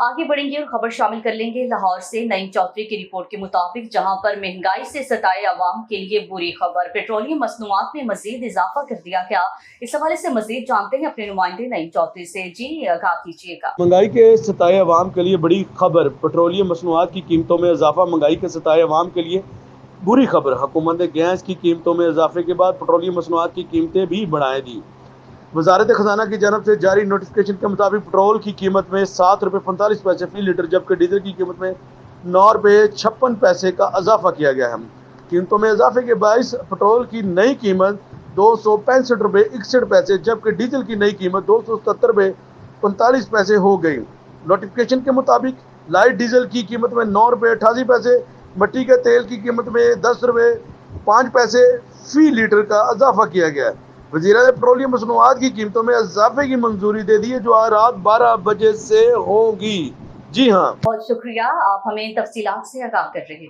आगे बढ़ेंगे और खबर शामिल कर लेंगे लाहौर से। नईम चौधरी की रिपोर्ट के मुताबिक जहां पर महंगाई से सताए अवाम के लिए बुरी खबर, पेट्रोलियम मसनूआत में मजीद इजाफा कर दिया गया। इस हवाले से मजीद जानते हैं अपने नुमाइंदे नईम चौधरी से। जी आगाह कीजिएगा। महंगाई के सताए अवाम के लिए बड़ी खबर, पेट्रोलियम मसनूआत की कीमतों में इजाफा। महंगाई के सताए अवाम के लिए बुरी खबर, हुकूमत ने गैस की कीमतों में इजाफे के बाद पेट्रोलियम मसनूआत की कीमतें भी बढ़ाई दी। वजारत खजाना की जानब से जारी नोटिफिकेशन के मुताबिक पेट्रोल की कीमत में ₹7.45 फी लीटर, जबकि डीजल की कीमत में ₹9.56 का इजाफा किया गया है। कीमतों में इजाफे के बायस पेट्रोल की नई कीमत ₹265.61, जबकि डीजल की नई कीमत ₹277.45 हो गई। नोटिफिकेशन के मुताबिक लाइट डीजल की कीमत में ₹9.88, मिट्टी के तेल की कीमत में ₹10.05 फी लीटर का इजाफा किया गया है। वज़ीर-ए-आज़म ने पेट्रोलियम मसनूआत की कीमतों में इजाफे की मंजूरी दे दी है, जो आज रात 12 बजे से होगी। जी हाँ, बहुत शुक्रिया, आप हमें तफसीलात से आगाह कर रहे हैं।